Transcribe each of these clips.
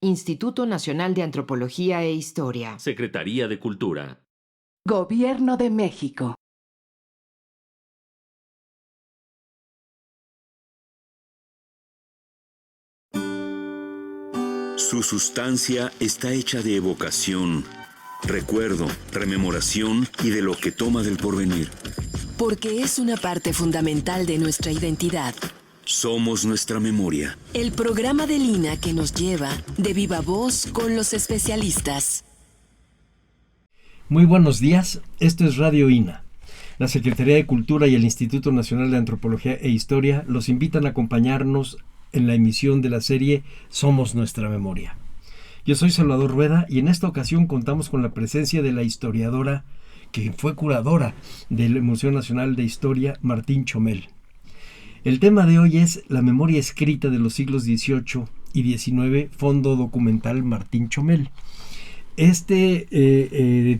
Instituto Nacional de Antropología e Historia. Secretaría de Cultura. Gobierno de México. Su sustancia está hecha de evocación, recuerdo, rememoración y de lo que toma del porvenir. Porque es una parte fundamental de nuestra identidad. Somos nuestra memoria. El programa del INA que nos lleva de viva voz con los especialistas. Muy buenos días, esto es Radio INA. La Secretaría de Cultura y el Instituto Nacional de Antropología e Historia los invitan a acompañarnos en la emisión de la serie Somos Nuestra Memoria. Yo soy Salvador Rueda y en esta ocasión contamos con la presencia de la historiadora que fue curadora del Museo Nacional de Historia, Martín Chomel. El tema de hoy es la memoria escrita de los siglos XVIII y XIX, Fondo Documental Martín Chomel. Este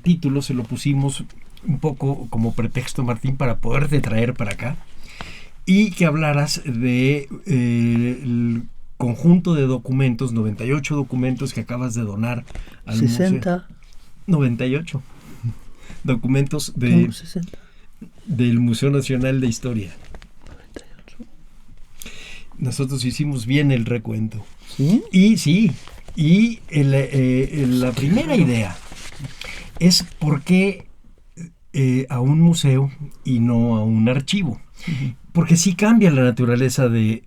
título se lo pusimos un poco como pretexto, Martín, para poderte traer para acá y que hablaras de el conjunto de documentos, 98 documentos que acabas de donar al 60. museo. 98 documentos del Museo Nacional de Historia. 98. Nosotros hicimos bien el recuento. ¿Sí? Y la primera idea es por qué a un museo y no a un archivo. Uh-huh. Porque sí cambia la naturaleza de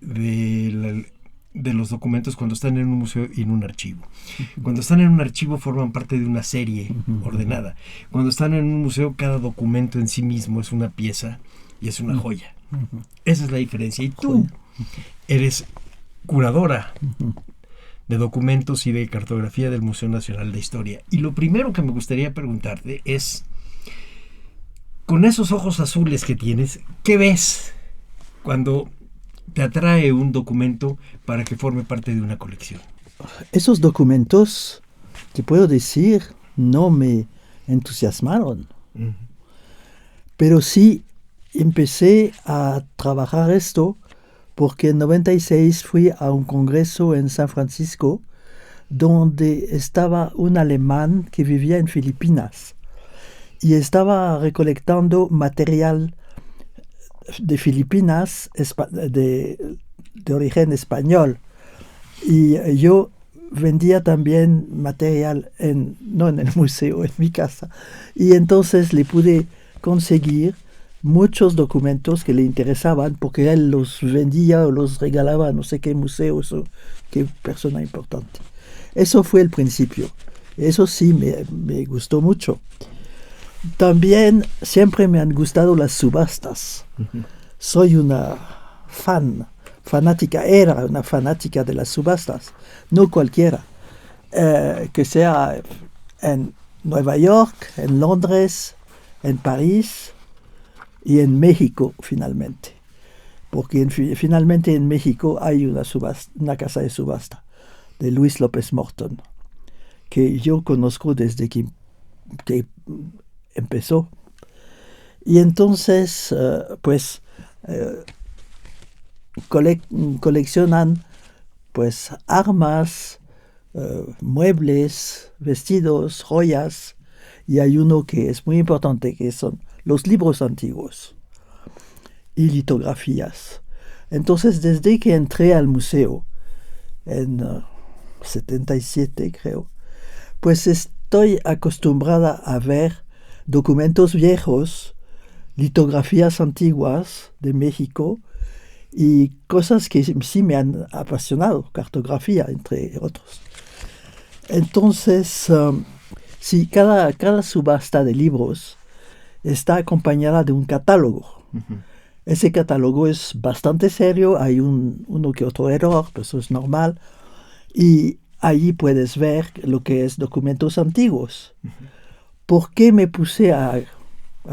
los documentos cuando están en un museo y en un archivo. Uh-huh. Cuando están en un archivo forman parte de una serie ordenada. Cuando están en un museo, cada documento en sí mismo es una pieza y es una joya. Uh-huh. Esa es la diferencia. Y tú eres curadora de documentos y de cartografía del Museo Nacional de Historia. Y lo primero que me gustaría preguntarte es, con esos ojos azules que tienes, ¿qué ves cuando te atrae un documento para que forme parte de una colección? Esos documentos, te puedo decir, no me entusiasmaron. Uh-huh. Pero sí empecé a trabajar esto porque en 96 fui a un congreso en San Francisco donde estaba un alemán que vivía en Filipinas y estaba recolectando material de Filipinas de origen español. Y yo vendía también material no en el museo, en mi casa. Y entonces le pude conseguir muchos documentos que le interesaban porque él los vendía o los regalaba a no sé qué museo o qué persona importante. Eso fue el principio. Eso sí me gustó mucho. También siempre me han gustado las subastas. Uh-huh. Soy una fanática, era una fanática de las subastas, no cualquiera. Que sea en Nueva York, en Londres, en París y en México finalmente. Porque finalmente en México hay una casa de subasta de Luis López Morton, que yo conozco desde que empezó. Y entonces, coleccionan pues armas, muebles, vestidos, joyas, y hay uno que es muy importante, que son los libros antiguos y litografías. Entonces, desde que entré al museo, en 77 creo, pues estoy acostumbrada a ver documentos viejos, litografías antiguas de México y cosas que sí me han apasionado, cartografía, entre otros. Entonces, sí, cada subasta de libros está acompañada de un catálogo. Uh-huh. Ese catálogo es bastante serio, hay uno que otro error, pero eso es normal, y allí puedes ver lo que es documentos antiguos. Uh-huh. ¿Por qué me puse a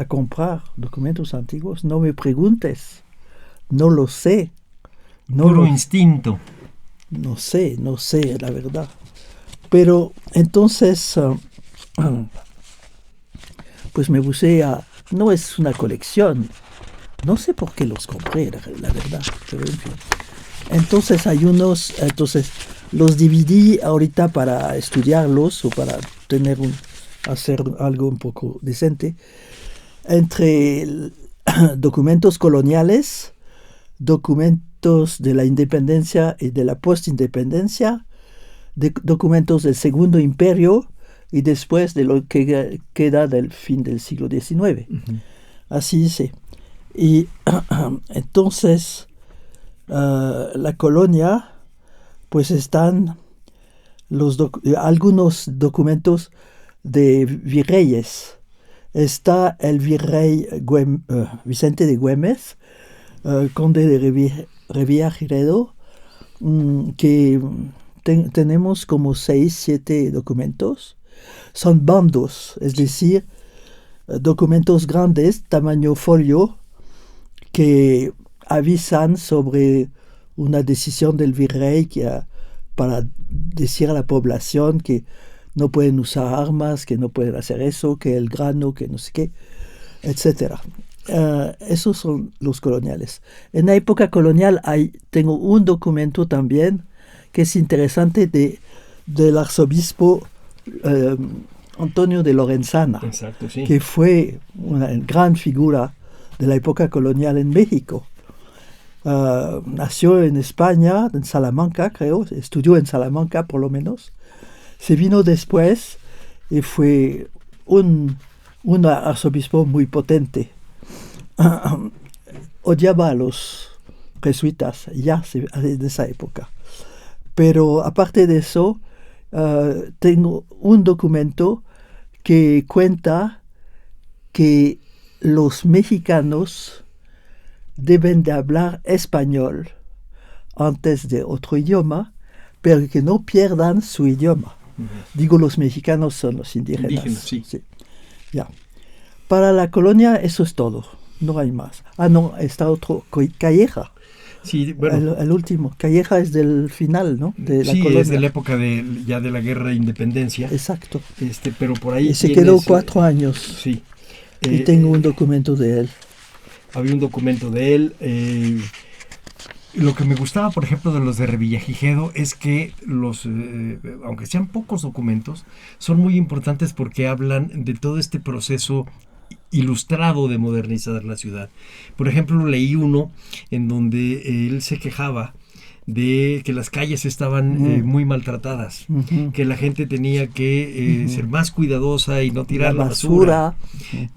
comprar documentos antiguos? No me preguntes. No lo sé. Puro instinto. No sé, la verdad. Pero entonces, pues me puse no es una colección. No sé por qué los compré, la verdad. Pero en fin. Entonces los dividí ahorita para estudiarlos o para hacer algo un poco decente entre documentos coloniales, documentos de la independencia y de la postindependencia, documentos del Segundo Imperio y después de lo que queda del fin del siglo XIX. Uh-huh. Así hice. Y entonces la colonia, pues están algunos documentos de virreyes. Está el virrey Vicente de Güemes, conde de Revillagigedo, que tenemos como 6, 7 documentos. Son bandos, es decir, documentos grandes, tamaño folio, que avisan sobre una decisión del virrey para decir a la población que no pueden usar armas, que no pueden hacer eso, que el grano, que no sé qué, etc. Esos son los coloniales. En la época colonial tengo un documento también que es interesante del arzobispo Antonio de Lorenzana. Exacto, sí. Que fue una gran figura de la época colonial en México. Nació en España, en Salamanca, creo, estudió en Salamanca por lo menos. Se vino después y fue un arzobispo muy potente. Odiaba a los jesuitas ya de esa época. Pero aparte de eso, tengo un documento que cuenta que los mexicanos deben de hablar español antes de otro idioma, pero que no pierdan su idioma. Uh-huh. Digo, los mexicanos son los indígenas. Sí. Ya. Para la colonia eso es todo, no hay más. No, está otro, Calleja. Sí, bueno. El último. Calleja es del final, ¿no? De la sí, colonia. Es de la época ya de la guerra de independencia. Exacto. Pero por ahí... Y se quedó 4 años. Sí. Y tengo un documento de él. Había un documento de él. Lo que me gustaba, por ejemplo, de los de Revillagigedo es que aunque sean pocos documentos, son muy importantes porque hablan de todo este proceso ilustrado de modernizar la ciudad. Por ejemplo, leí uno en donde él se quejaba de que las calles estaban muy maltratadas, que la gente tenía que ser más cuidadosa y no tirar la basura.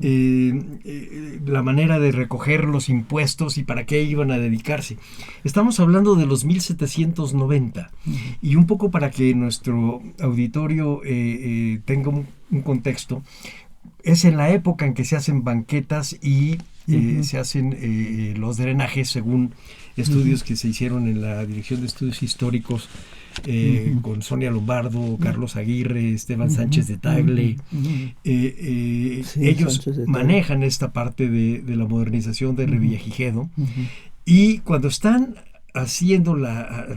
La manera de recoger los impuestos y para qué iban a dedicarse. Estamos hablando de los 1790 y un poco para que nuestro auditorio tenga un contexto. Es en la época en que se hacen banquetas y se hacen los drenajes según estudios que se hicieron en la Dirección de Estudios Históricos con Sonia Lombardo, Carlos Aguirre, Esteban Sánchez de Tagle. Ellos manejan esta parte de la modernización de Revillagigedo y cuando están haciendo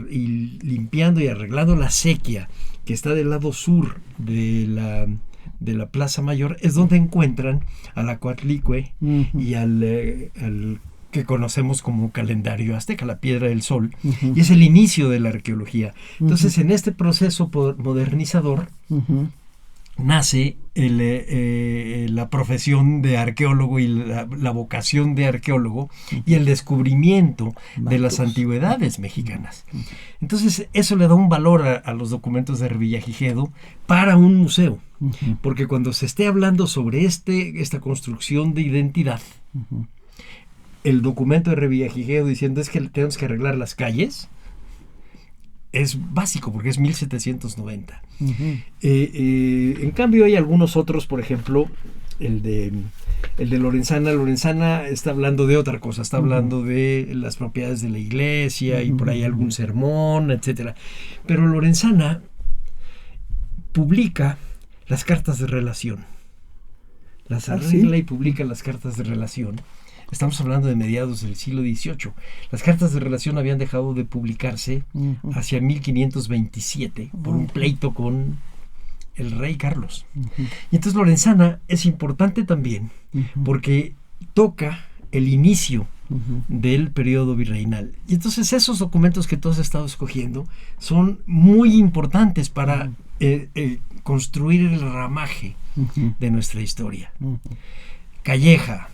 y limpiando y arreglando la acequia que está del lado sur de la Plaza Mayor, es donde encuentran a la Coatlicue y al que conocemos como calendario azteca, la Piedra del Sol, y es el inicio de la arqueología. Entonces, en este proceso modernizador, nace la profesión de arqueólogo y la vocación de arqueólogo y el descubrimiento de las antigüedades mexicanas. Entonces, eso le da un valor a los documentos de Revillagigedo para un museo, porque cuando se esté hablando sobre esta construcción de identidad, el documento de Revillagigedo diciendo es que tenemos que arreglar las calles, es básico porque es 1790. En cambio hay algunos otros, por ejemplo, el de Lorenzana. Lorenzana está hablando de otra cosa, está hablando de las propiedades de la iglesia y por ahí algún sermón, etcétera. Pero Lorenzana publica las cartas de relación. Las arregla y publica las cartas de relación. Estamos hablando de mediados del siglo XVIII. Las cartas de relación habían dejado de publicarse hacia 1527 por un pleito con el rey Carlos. Y entonces Lorenzana es importante también porque toca el inicio del periodo virreinal. Y entonces esos documentos que tú has estado escogiendo son muy importantes para construir el ramaje de nuestra historia. Calleja.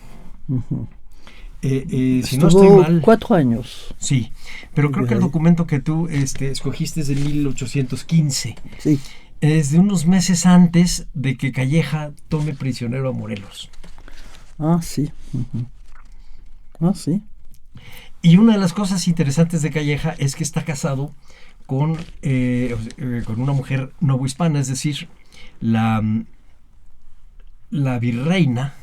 Si no estoy mal, 4 años. sí, pero creo que el documento que tú escogiste es de 1815. Sí. Es de unos meses antes de que Calleja tome prisionero a Morelos. Ah, sí. Ah, sí. Y una de las cosas interesantes de Calleja es que está casado con una mujer novohispana, es decir, la virreina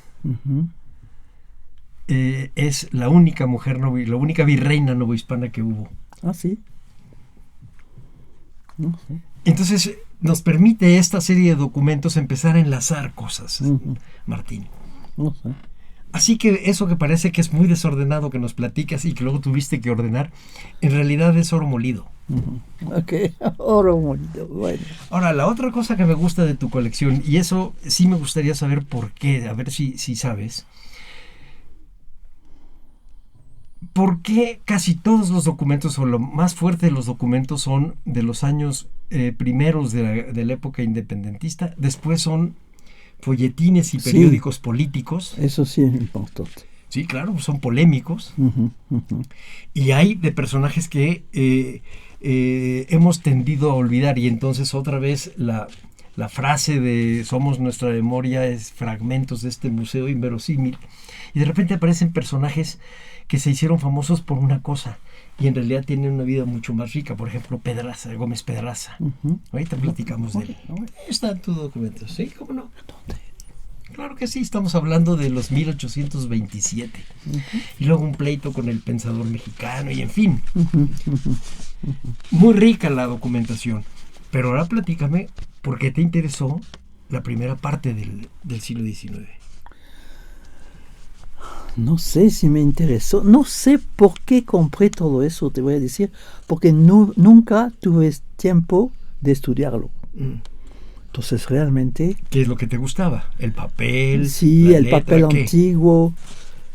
es la única mujer la única virreina novohispana que hubo. Ah, sí. Ah, sí. Entonces nos permite esta serie de documentos empezar a enlazar cosas, Martín. Ah, sí. Así que eso que parece que es muy desordenado que nos platicas y que luego tuviste que ordenar, en realidad es oro molido. Ok, oro molido, bueno. Ahora, la otra cosa que me gusta de tu colección, y eso sí me gustaría saber por qué, a ver si sabes, ¿por qué casi todos los documentos, o lo más fuerte de los documentos, son de los años primeros de la época independentista? Después son folletines y periódicos políticos. Eso sí es importante. Sí, claro, son polémicos. Y hay de personajes que hemos tendido a olvidar, y entonces otra vez la frase de somos nuestra memoria es fragmentos de este museo inverosímil, y de repente aparecen personajes que se hicieron famosos por una cosa y en realidad tienen una vida mucho más rica. Por ejemplo, Pedraza, Gómez Pedraza. Ahorita platicamos de él. Ahí está en tu documento, ¿sí? ¿Cómo no? Claro que sí, estamos hablando de los 1827. Y luego un pleito con el pensador mexicano y en fin. Muy rica la documentación. Pero ahora platícame por qué te interesó la primera parte del siglo XIX. No sé si me interesó, no sé por qué compré todo eso, te voy a decir, porque nunca tuve tiempo de estudiarlo. Entonces realmente... ¿Qué es lo que te gustaba? ¿El papel? Sí, el letra, papel ¿qué? antiguo.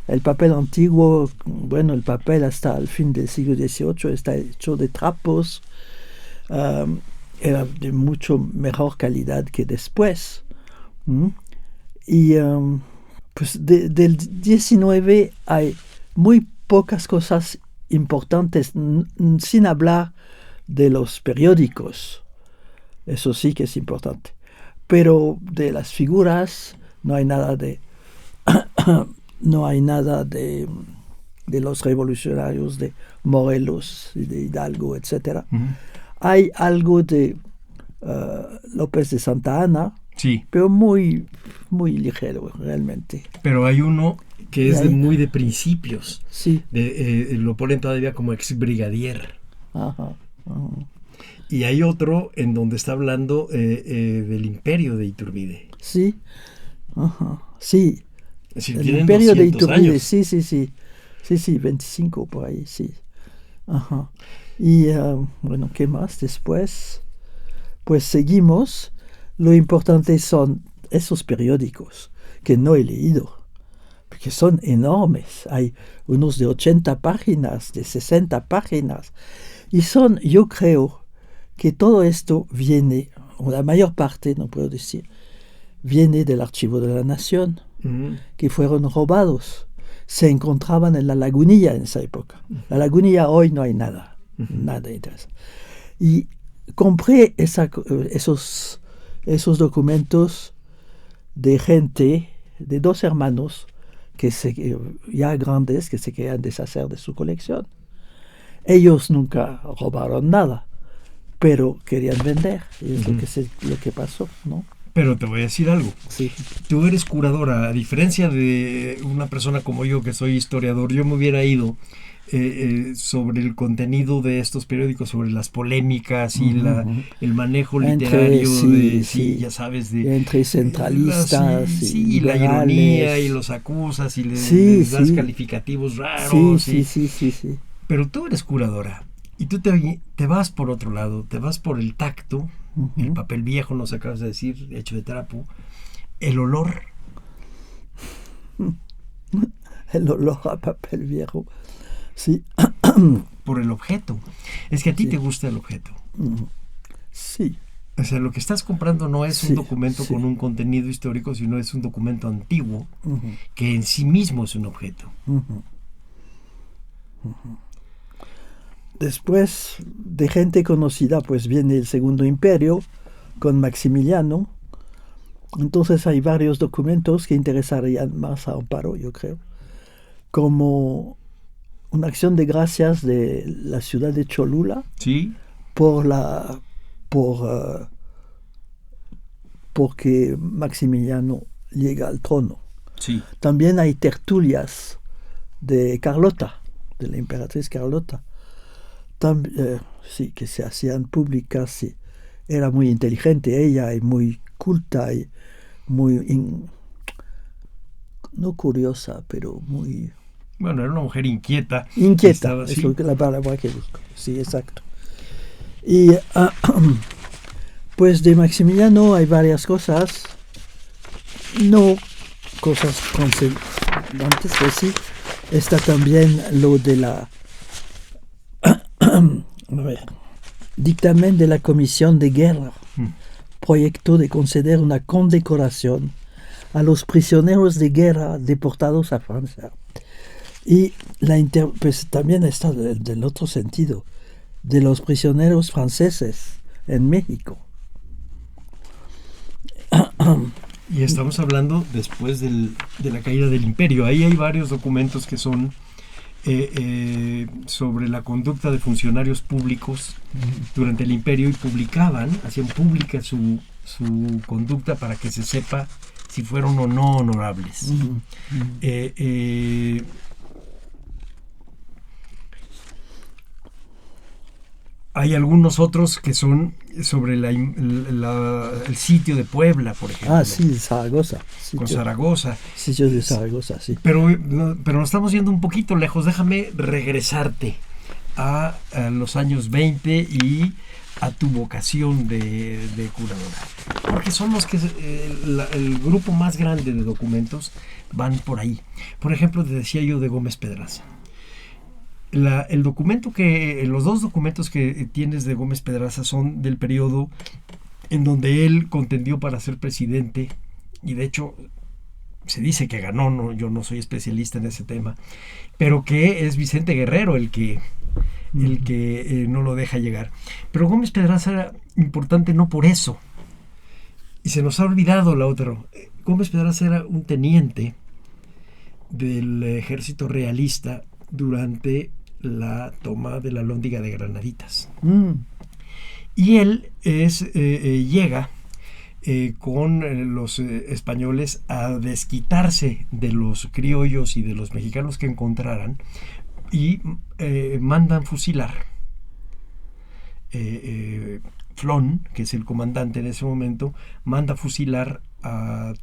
El papel antiguo, bueno, el papel hasta el fin del siglo XVIII está hecho de trapos. Era de mucho mejor calidad que después. Y pues del 19 hay muy pocas cosas importantes, sin hablar de los periódicos. Eso sí que es importante. Pero de las figuras no hay nada de los revolucionarios de Morelos y de Hidalgo, etc. Hay algo de López de Santa Anna, sí, pero muy, muy ligero realmente. Pero hay uno que es muy de principios. Sí. Lo ponen todavía como ex brigadier. Ajá. Y hay otro en donde está hablando del imperio de Iturbide. Sí. Ajá. Sí. Es decir, El tienen imperio de 200 Iturbide, años. sí. Sí, 25 por ahí, sí. Ajá. Y bueno, ¿qué más después? Pues seguimos. Lo importante son esos periódicos que no he leído, porque son enormes. Hay unos de 80 páginas, de 60 páginas. Y yo creo que todo esto viene, o la mayor parte, no puedo decir, viene del Archivo de la Nación, que fueron robados. Se encontraban en la Lagunilla en esa época. La Lagunilla hoy no hay nada, nada interesante. Y compré esos documentos de gente, de 2 hermanos, ya grandes, que se querían deshacer de su colección. Ellos nunca robaron nada, pero querían vender. Y es lo que pasó, ¿no? Pero te voy a decir algo. Sí. Tú eres curadora, a diferencia de una persona como yo que soy historiador. Yo me hubiera ido sobre el contenido de estos periódicos, sobre las polémicas y el manejo literario ya sabes, entre centralistas y la ironía, y los acusas y les das calificativos raros. Sí. Pero tú eres curadora y tú te vas por otro lado, te vas por el tacto, el papel viejo, nos acabas de decir, hecho de trapo, el olor. el olor a papel viejo. Sí. Por el objeto. Es que a ti Sí. te gusta el objeto. Sí. O sea, lo que estás comprando no es Sí, un documento sí. con un contenido histórico, sino es un documento antiguo Ujú, que en sí mismo es un objeto. ujú, ujú. Después de gente conocida, pues viene el Segundo Imperio con Maximiliano. Entonces hay varios documentos que interesarían más a Amparo, yo creo, como una acción de gracias de la ciudad de Cholula Sí, porque Maximiliano llega al trono. sí. También hay tertulias de Carlota, de la emperatriz Carlota. Sí, que se hacían públicas. Sí. Era muy inteligente ella y muy culta y muy, no curiosa, pero muy Bueno, era una mujer inquieta. inquieta. Estaba Es así. la palabra que busco. Sí, exacto. Y pues de Maximiliano hay varias cosas. No cosas constantes, pues sí. Está también lo de la a ver, dictamen de la Comisión de Guerra, proyecto de conceder una condecoración a los prisioneros de guerra deportados a Francia. Y pues también está del otro sentido, de los prisioneros franceses en México. Y estamos hablando después de la caída del imperio. Ahí hay varios documentos que son sobre la conducta de funcionarios públicos durante el imperio y hacían pública su conducta para que se sepa si fueron o no honorables. Hay algunos otros que son sobre el sitio de Puebla, por ejemplo. Ah, sí, Zaragoza. Con Zaragoza. Sitio de Zaragoza, sí. Pero nos estamos yendo un poquito lejos. Déjame regresarte a los años 20 y a tu vocación de curadora. Porque son los que el grupo más grande de documentos van por ahí. Por ejemplo, te decía yo de Gómez Pedraza. Los dos documentos que tienes de Gómez Pedraza son del periodo en donde él contendió para ser presidente, y de hecho se dice que ganó, yo no soy especialista en ese tema, pero que es Vicente Guerrero el que no lo deja llegar. Pero Gómez Pedraza era importante no por eso, y se nos ha olvidado la otra. Gómez Pedraza era un teniente del ejército realista durante la toma de la Alhóndiga de Granaditas. Y él llega con los españoles a desquitarse de los criollos y de los mexicanos que encontraran, y mandan fusilar. Flon, que es el comandante en ese momento, manda fusilar a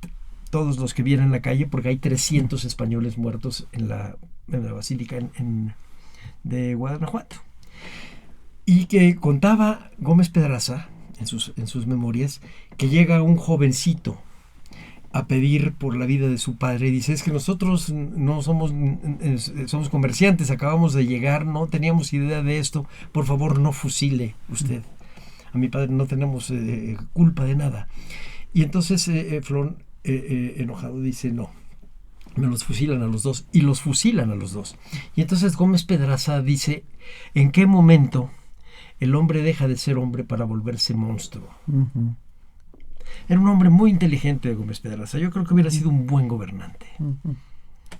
todos los que vienen en la calle, porque hay 300 españoles muertos en la basílica de Guanajuato. Y que contaba Gómez Pedraza en sus memorias que llega un jovencito a pedir por la vida de su padre y dice: es que nosotros no somos comerciantes, acabamos de llegar, no teníamos idea de esto, por favor no fusile usted a mi padre, no tenemos culpa de nada. Y entonces Flon, enojado, dice: no, me los fusilan a los dos, y los fusilan a los dos. Y entonces Gómez Pedraza dice: ¿en qué momento el hombre deja de ser hombre para volverse monstruo? Era un hombre muy inteligente, Gómez Pedraza. Yo creo que hubiera sido un buen gobernante.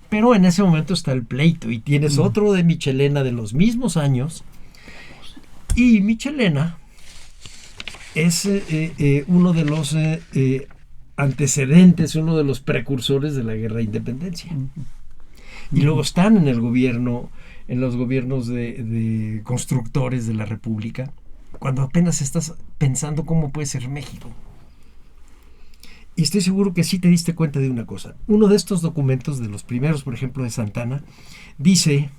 Pero en ese momento está el pleito, y tienes otro de Michelena de los mismos años, y Michelena es uno de los antecedentes, uno de los precursores de la guerra de independencia. Y luego están en el gobierno, en los gobiernos de constructores de la República, cuando apenas estás pensando cómo puede ser México. Y estoy seguro que sí te diste cuenta de una cosa. Uno de estos documentos, de los primeros, por ejemplo, de Santana, dice: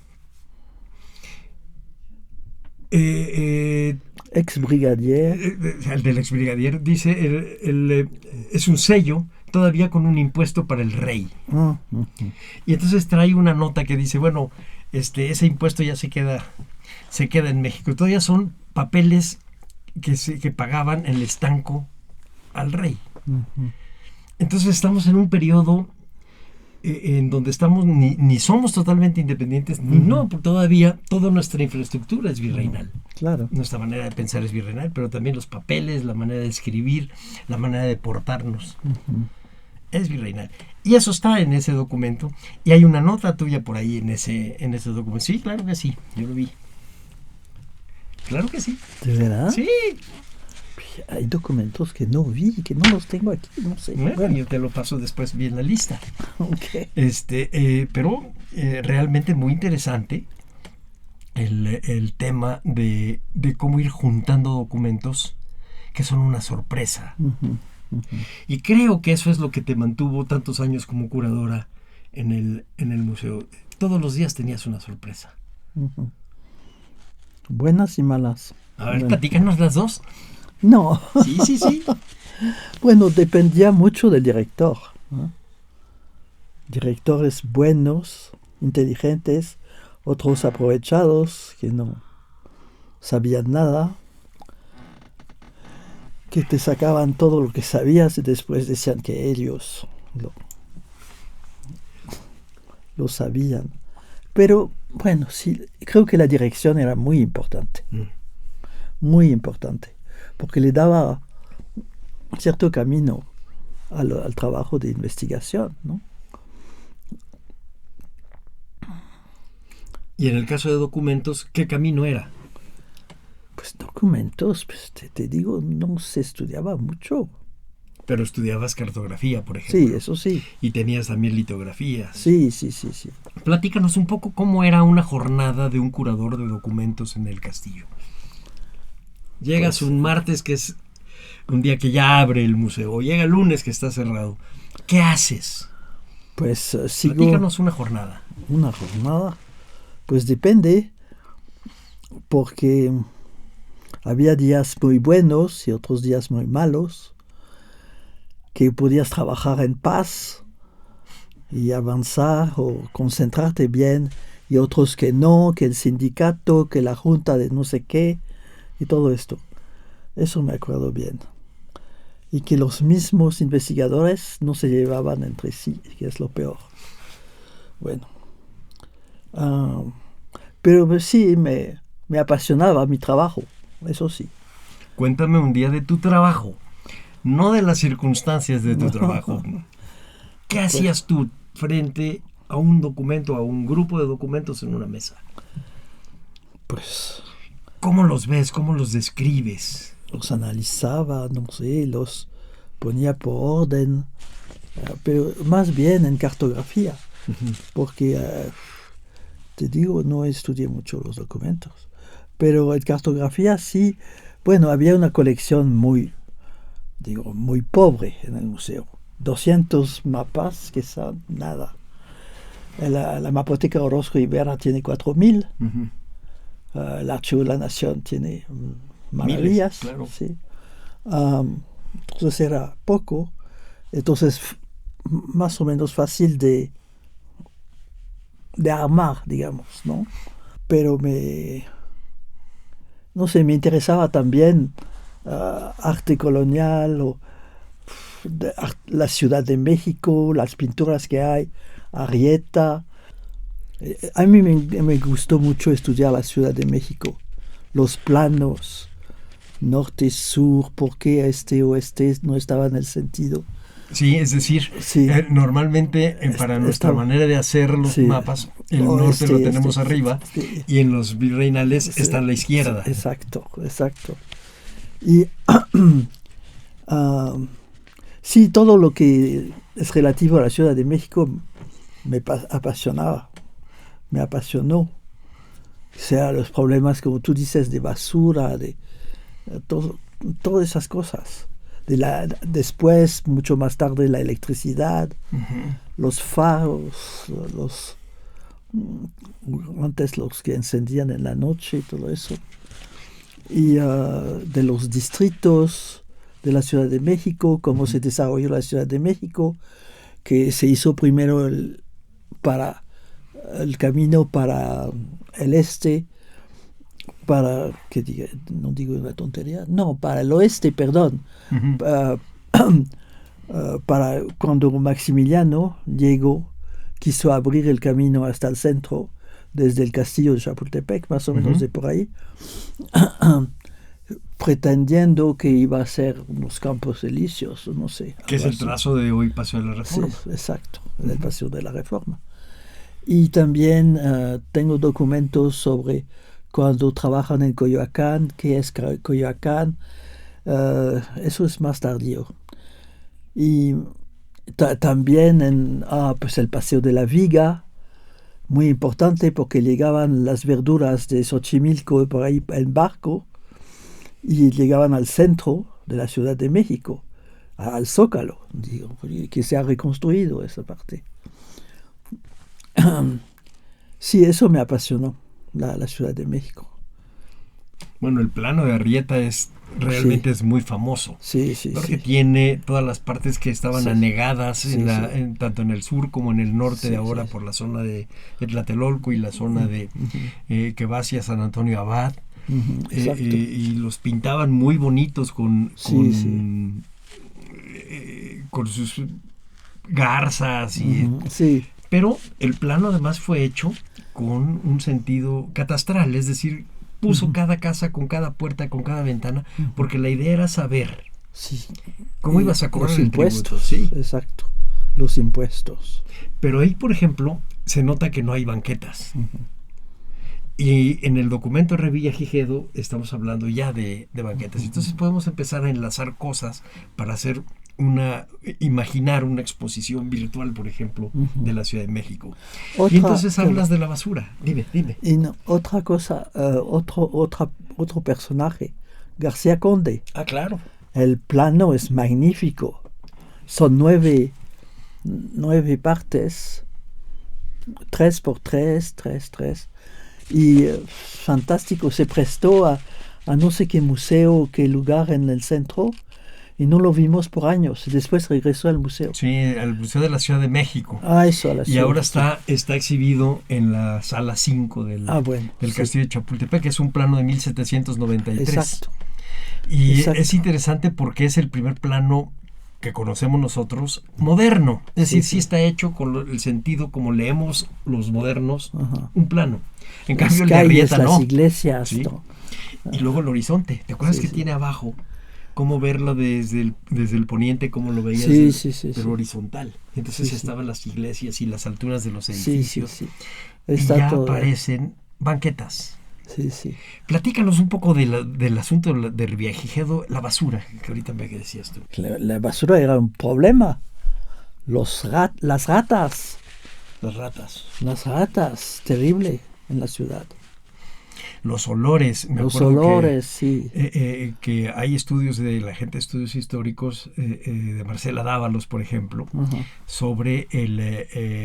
Ex brigadier. El del exbrigadier dice, es un sello todavía con un impuesto para el rey. Y entonces trae una nota que dice, bueno, ese impuesto ya se queda en México. Todavía son papeles que pagaban el estanco al rey. Entonces estamos en un periodo en donde estamos ni somos totalmente independientes, ni no, porque todavía toda nuestra infraestructura es virreinal. Claro. Nuestra manera de pensar es virreinal, pero también los papeles, la manera de escribir, la manera de portarnos es virreinal. Y eso está en ese documento. Y hay una nota tuya por ahí en ese documento. Sí, claro que sí, yo lo vi. Claro que sí. ¿De verdad? Sí. Hay documentos que no vi, que no los tengo aquí, no sé. Bueno, yo te lo paso después bien la lista. Okay. Pero realmente muy interesante el tema de cómo ir juntando documentos que son una sorpresa. Y creo que eso es lo que te mantuvo tantos años como curadora en el museo. Todos los días tenías una sorpresa. Buenas y malas. A ver, platícanos las dos. No. Sí. Bueno, dependía mucho del director, ¿no? Directores buenos, inteligentes, otros aprovechados que no sabían nada, que te sacaban todo lo que sabías y después decían que ellos lo sabían. Pero bueno, sí, creo que la dirección era muy importante. Muy importante. Porque le daba cierto camino al trabajo de investigación, ¿no? Y en el caso de documentos, ¿qué camino era? Pues documentos, pues te digo, no se estudiaba mucho. Pero estudiabas cartografía, por ejemplo. Sí, eso sí. Y tenías también litografías. Sí. Platícanos un poco cómo era una jornada de un curador de documentos en el castillo. Llegas Pues, un martes, que es un día que ya abre el museo, o llega el lunes que está cerrado. ¿Qué haces? Pues sigo Platícanos una jornada. una jornada. Pues depende, porque había días muy buenos y otros días muy malos, que podías trabajar en paz y avanzar o concentrarte bien, y otros que no, que el sindicato, que la junta de no sé qué, y todo esto. Eso me acuerdo bien. Y que los mismos investigadores no se llevaban entre sí, que es lo peor. Bueno. Pero sí, me apasionaba mi trabajo, eso sí. Cuéntame un día de tu trabajo, no de las circunstancias de tu trabajo. ¿Qué hacías tú frente a un documento, a un grupo de documentos en una mesa? Pues ¿Cómo los ves? ¿Cómo los describes? los analizaba, no sé, los ponía por orden, pero más bien en cartografía, porque, te digo, no estudié mucho los documentos, pero en cartografía sí, bueno, había una colección muy pobre en el museo, 200 mapas que son nada. La Mapoteca Orozco Iberra tiene 4.000. El Archivo de la Nación tiene maravillas. Miles, claro. Sí. Entonces era poco. Entonces, más o menos fácil de armar, digamos, ¿no? Pero no sé, me interesaba también arte colonial, o la Ciudad de México, las pinturas que hay, Arrieta. A mí me gustó mucho estudiar la Ciudad de México, los planos, norte, sur, por qué este o este no estaba en el sentido. Sí, es decir, Sí. Normalmente para nuestra manera de hacer los Sí. O mapas, el norte lo tenemos arriba sí. y en los virreinales Sí. está a la izquierda. Exacto. Y sí, todo lo que es relativo a la Ciudad de México me apasionó. O sea, los problemas, como tú dices, de basura, de todas esas cosas. Después, mucho más tarde, la electricidad, los faros, antes los que encendían en la noche y todo eso. y de los distritos de la Ciudad de México, cómo se desarrolló la Ciudad de México, que se hizo primero el camino para el este, no digo una tontería, no, para el oeste, perdón, para cuando Maximiliano quiso abrir el camino hasta el centro, desde el castillo de Chapultepec, más o menos de por ahí, pretendiendo que iba a ser unos campos elíseos, no sé. Que es el trazo de hoy Paseo de la Reforma. Sí, exacto, el Paseo de la Reforma. Y también tengo documentos sobre cuando trabajan en Coyoacán, qué es Coyoacán, eso es más tardío. Y también pues el Paseo de la Viga, muy importante porque llegaban las verduras de Xochimilco por ahí en barco y llegaban al centro de la Ciudad de México, al Zócalo, digo, que se ha reconstruido esa parte. Sí, eso me apasionó, la Ciudad de México. Bueno, el plano de Arrieta realmente es muy famoso. Sí, sí, porque sí. Tiene todas las partes que estaban anegadas, Sí, tanto en el sur como en el norte Sí, de ahora, sí. por la zona de Tlatelolco y la zona que va hacia San Antonio Abad. Exacto. Y los pintaban muy bonitos con sus garzas. Sí. Pero el plano además fue hecho con un sentido catastral, es decir, puso cada casa con cada puerta, con cada ventana, porque la idea era saber cómo ibas a cobrar los el impuestos. tributo. Sí. Exacto, los impuestos. Pero ahí, por ejemplo, se nota que no hay banquetas. Y en el documento de Revilla Gigedo estamos hablando ya de banquetas. Entonces podemos empezar a enlazar cosas para imaginar una exposición virtual, por ejemplo, de la Ciudad de México. Y entonces hablas de la basura. Dime. Y otra cosa, otro personaje, García Conde. Ah, claro. El plano es magnífico. Son 9 partes, 3x3, 3x3. Y fantástico, se prestó a no sé qué museo, qué lugar en el centro, y no lo vimos por años. Y después regresó al museo. Sí, al Museo de la Ciudad de México. Eso, a la y ciudad. ahora está exhibido en la sala 5 del Castillo de Chapultepec, que es un plano de 1793. Exacto. Y es interesante porque es el primer plano que conocemos nosotros moderno. Es decir, sí está hecho con el sentido como leemos los modernos, un plano. En cambio, el de Arrieta no. Las iglesias. ¿Sí? Y luego el horizonte. ¿Te acuerdas que tiene abajo cómo verlo desde el poniente, cómo lo veías? Pero horizontal. Entonces estaban las iglesias y las alturas de los edificios. Y ya aparecen banquetas. Sí. Platícanos un poco del asunto de Revilla Gigedo, la basura, que ahorita me decías tú. La basura era un problema. Las ratas. Las ratas, terrible en la ciudad. Los olores. Que hay estudios de la gente de estudios históricos, de Marcela Dávalos, por ejemplo, sobre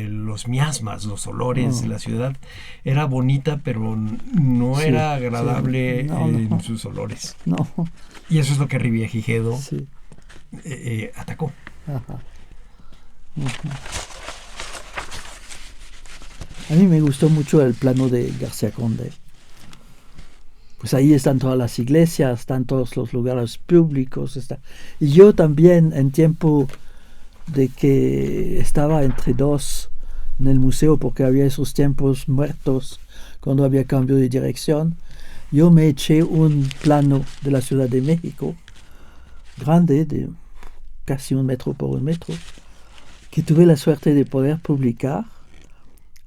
los miasmas, los olores de la ciudad. Era bonita, pero no era agradable en sus olores. No. Y eso es lo que Revilla Gigedo atacó. A mí me gustó mucho el plano de García Conde. Pues ahí están todas las iglesias, están todos los lugares públicos. Y yo también, en tiempo de que estaba entre dos en el museo, porque había esos tiempos muertos cuando había cambio de dirección, yo me eché un plano de la Ciudad de México, grande, de casi 1 metro por 1 metro, que tuve la suerte de poder publicar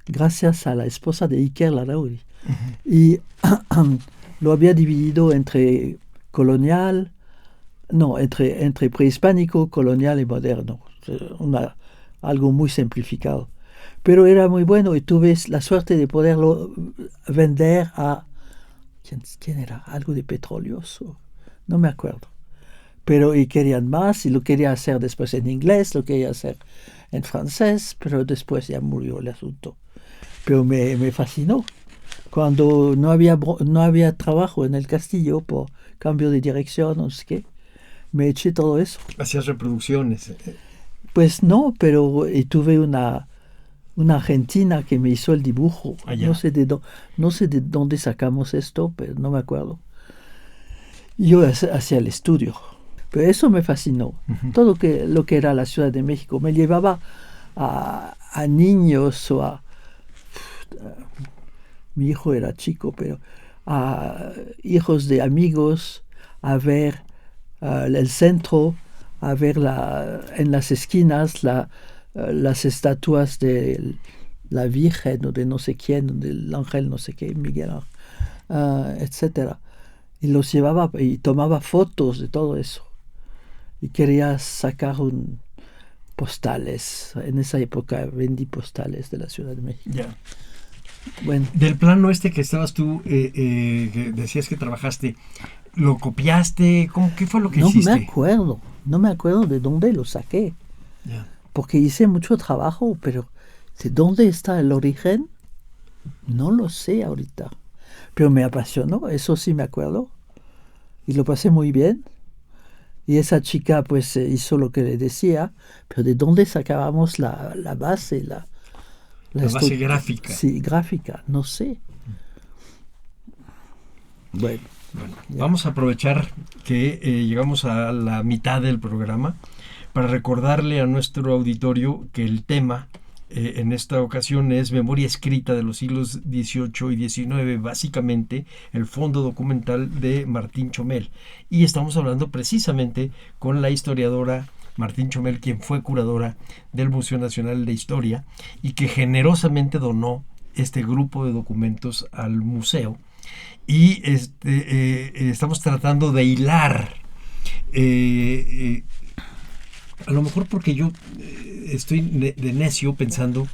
gracias a la esposa de Iker Larrauri. Y lo había dividido entre prehispánico, colonial y moderno. Algo muy simplificado. Pero era muy bueno y tuve la suerte de poderlo vender a... ¿Quién era? Algo de Petrolioso. No me acuerdo. Pero y querían más y lo quería hacer después en inglés, lo quería hacer en francés, pero después ya murió el asunto. Pero me fascinó. cuando no había trabajo en el castillo por cambio de dirección, no sé qué, me eché todo eso. Hacías reproducciones. Pues no, pero tuve una argentina que me hizo el dibujo. Allá. No sé de dónde sacamos esto, pero no me acuerdo. Yo hacía el estudio. Pero eso me fascinó. Uh-huh. Todo lo que era la Ciudad de México. Me llevaba a niños o a... mi hijo era chico, pero a hijos de amigos a ver el centro, a ver en las esquinas las estatuas de la Virgen o de no sé quién, del ángel no sé qué, Miguel, etcétera. Y los llevaba y tomaba fotos de todo eso. Y quería sacar postales. En esa época vendí postales de la Ciudad de México. Ya. Bueno. Del plano que estabas tú, que decías que trabajaste, ¿lo copiaste? ¿Qué fue lo que hiciste? No me acuerdo de dónde lo saqué. Ya. Porque hice mucho trabajo, pero ¿de dónde está el origen? No lo sé ahorita. Pero me apasionó, eso sí me acuerdo. Y lo pasé muy bien. Y esa chica pues hizo lo que le decía, pero ¿de dónde sacábamos la base? La base gráfica. Sí, gráfica, no sé. Bueno, vamos a aprovechar que llegamos a la mitad del programa para recordarle a nuestro auditorio que el tema en esta ocasión es memoria escrita de los siglos XVIII y XIX, básicamente el fondo documental de Martín Chomel. Y estamos hablando precisamente con la historiadora Martín Chomel, quien fue curadora del Museo Nacional de Historia y que generosamente donó este grupo de documentos al museo. Y estamos tratando de hilar, a lo mejor porque yo estoy de necio pensando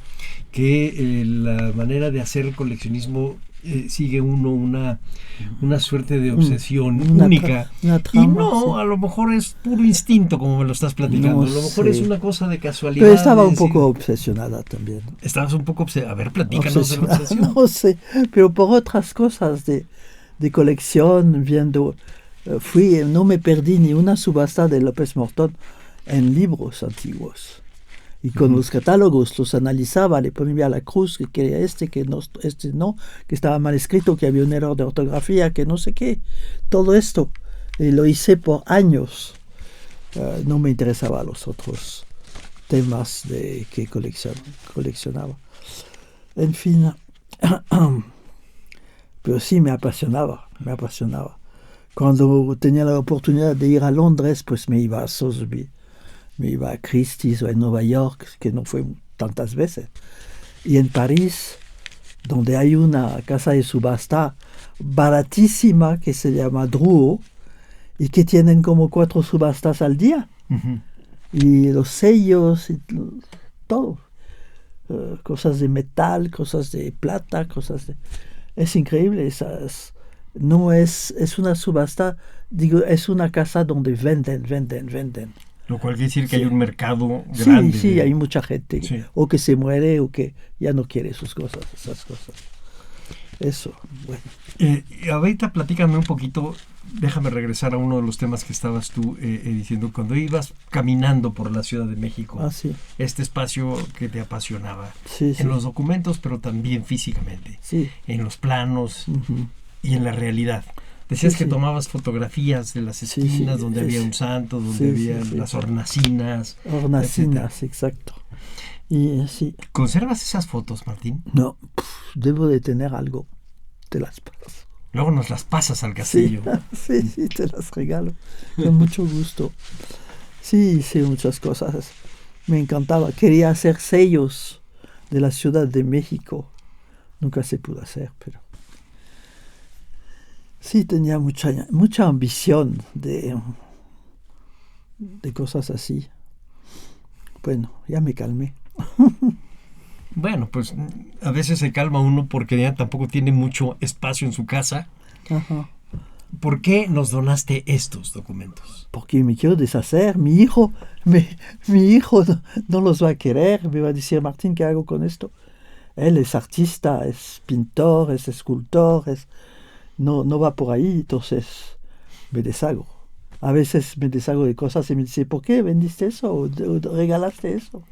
que la manera de hacer coleccionismo sigue uno una suerte de obsesión única. Una trama, y no, sí. A lo mejor es puro instinto, como me lo estás platicando. No a lo mejor sé. es una cosa de casualidad. Pero estaba un poco obsesionada también. Estabas un poco obsesionada. A ver, platícanos de la obsesión. No sé, pero por otras cosas de colección, viendo, no me perdí ni una subasta de López Mortón en libros antiguos. Y con los catálogos los analizaba, le ponía la cruz, que quería que no, que estaba mal escrito, que había un error de ortografía, que no sé qué. Todo esto lo hice por años. No me interesaba los otros temas que coleccionaba. En fin, pero sí me apasionaba. Cuando tenía la oportunidad de ir a Londres, pues me iba a Sotheby, me iba a Christie's o en Nueva York, que no fue tantas veces. Y en París, donde hay una casa de subasta baratísima que se llama Drouot y que tienen como 4 subastas al día. Uh-huh. Y los sellos y todo. Cosas de metal, cosas de plata, Es increíble. No es una subasta, digo, es una casa donde venden. Lo cual quiere decir que Sí. hay un mercado grande. Sí, hay mucha gente. Sí. O que se muere o que ya no quiere esas cosas. Eso, bueno. Ahorita platícame un poquito, déjame regresar a uno de los temas que estabas tú diciendo, cuando ibas caminando por la Ciudad de México, Sí. este espacio que te apasionaba, Sí. en los documentos, pero también físicamente, Sí. en los planos Ujú. y en la realidad. Decías Sí, que sí. tomabas fotografías de las Sí, esquinas sí, donde había un santo, donde sí, había sí, las sí. hornacinas. Hornacinas, exacto. Y sí. ¿Conservas esas fotos, Martín? No, debo de tener algo. Te las paso. Luego nos las pasas al Sí, castillo. sí, te las regalo. Con mucho gusto. Sí, hice muchas cosas. Me encantaba. Quería hacer sellos de la Ciudad de México. Nunca se pudo hacer, pero... Sí, tenía mucha ambición de cosas así. Bueno, ya me calmé. Bueno, pues a veces se calma uno porque ya tampoco tiene mucho espacio en su casa. Ajá. ¿Por qué nos donaste estos documentos? Porque me quiero deshacer. Mi hijo no los va a querer. Me va a decir, Martín, ¿qué hago con esto? él es artista, es pintor, es escultor, no va por ahí, entonces me deshago. A veces me deshago de cosas y me dice, ¿por qué vendiste eso o regalaste eso?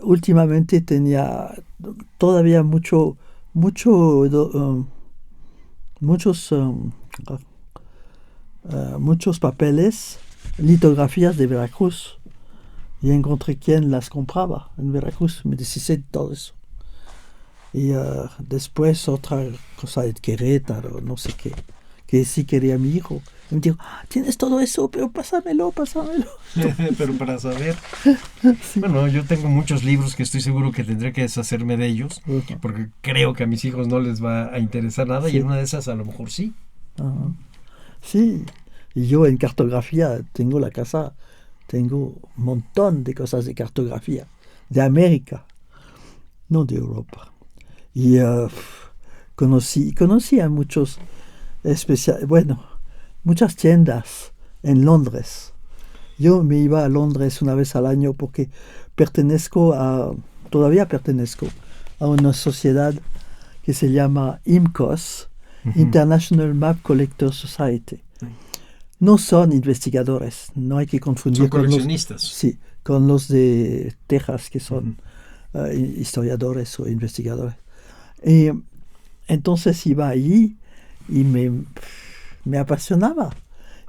Últimamente tenía todavía muchos papeles, litografías de Veracruz. Y encontré quien las compraba en Veracruz, me deshice de todo eso. Y después otra cosa de Querétaro, no sé qué, que sí quería mi hijo. Y me dijo, tienes todo eso, pero pásamelo. Pero para saber. Sí. Bueno, yo tengo muchos libros que estoy seguro que tendré que deshacerme de ellos, Ajá. porque creo que a mis hijos no les va a interesar nada, Sí. y en una de esas a lo mejor sí. Ajá. Sí, y yo en cartografía tengo un montón de cosas de cartografía, de América, no de Europa. Y conocí a muchos muchas tiendas en Londres. Yo me iba a Londres una vez al año porque todavía pertenezco a una sociedad que se llama IMCOS, International Map Collectors Society. No son investigadores, no hay que confundir Son con coleccionistas. con los de Texas, que son historiadores o investigadores. Y entonces iba allí y me apasionaba.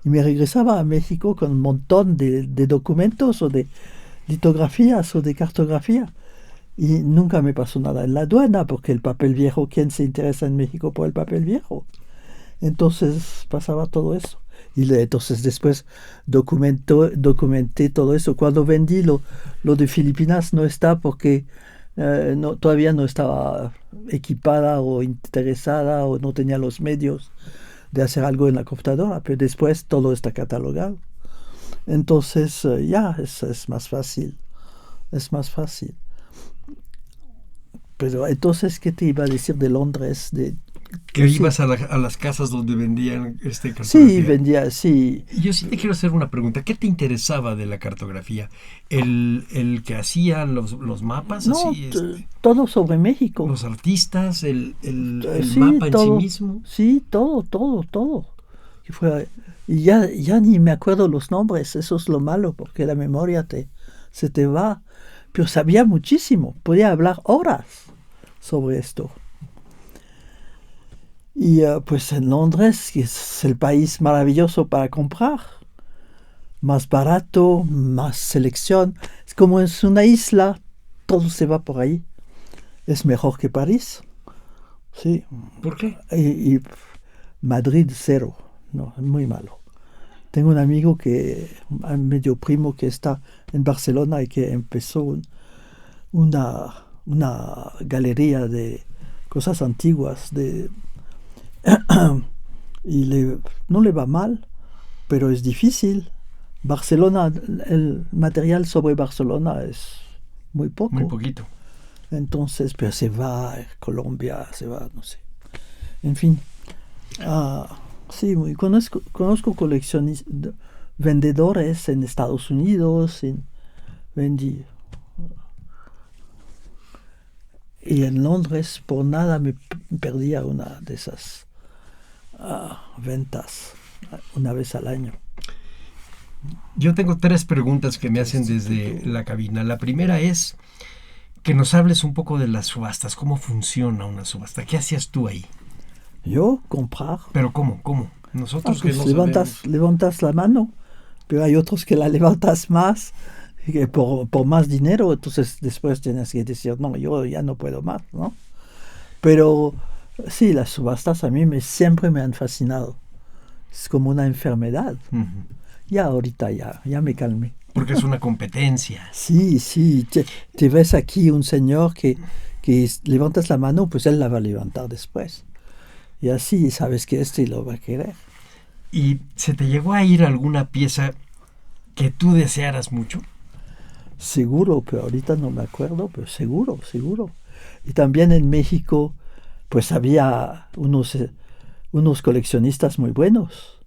Y me regresaba a México con un montón de documentos o de litografías o de cartografía. Y nunca me pasó nada en la aduana, porque el papel viejo, ¿quién se interesa en México por el papel viejo? Entonces pasaba todo eso. Y entonces después documenté todo eso. Cuando vendí lo de Filipinas no está porque todavía no estaba equipada o interesada o no tenía los medios de hacer algo en la computadora, pero después todo está catalogado. Entonces es más fácil. Es más fácil. Pero entonces, ¿qué te iba a decir de Londres? Que ibas a las casas donde vendían cartografía. Sí, vendía, sí. Yo sí te quiero hacer una pregunta. ¿Qué te interesaba de la cartografía? ¿El que hacía los mapas? No, así, todo sobre México. los artistas, el Sí, mapa todo, en sí mismo. Sí, todo. Y ya ni me acuerdo los nombres, eso es lo malo, porque la memoria se te va. Pero sabía muchísimo, podía hablar horas sobre esto. Y pues en Londres, que es el país maravilloso para comprar, más barato, más selección. Es como es una isla, todo se va por ahí. Es mejor que París. Sí. ¿Por qué? Y Madrid cero, no, es muy malo. Tengo un amigo un medio primo que está en Barcelona y que empezó una galería de cosas antiguas y no le va mal, pero es difícil. Barcelona, el material sobre Barcelona es muy poco. Muy poquito. Entonces, pero se va a Colombia, se va, no sé. En fin. Sí, conozco coleccionistas, vendedores en Estados Unidos, vendí. Y en Londres, por nada, me perdía una de esas ventas una vez al año. Yo tengo 3 preguntas que me hacen desde la cabina. La primera es que nos hables un poco de las subastas. ¿Cómo funciona una subasta? ¿Qué hacías tú ahí? Yo comprar. ¿Pero cómo? Nosotros que Pues no levantas la mano, pero hay otros que la levantas más que por más dinero, entonces después tienes que decir, no, yo ya no puedo más, ¿no? Pero sí, las subastas a mí siempre me han fascinado. Es como una enfermedad. Uh-huh. Ya ahorita ya me calmé. Porque es una competencia. Sí, te ves aquí un señor que levantas la mano, pues él la va a levantar después. Y así sabes que lo va a querer. ¿Y se te llegó a ir alguna pieza que tú desearas mucho? Seguro, pero ahorita no me acuerdo, pero seguro. Y también en México, pues había unos coleccionistas muy buenos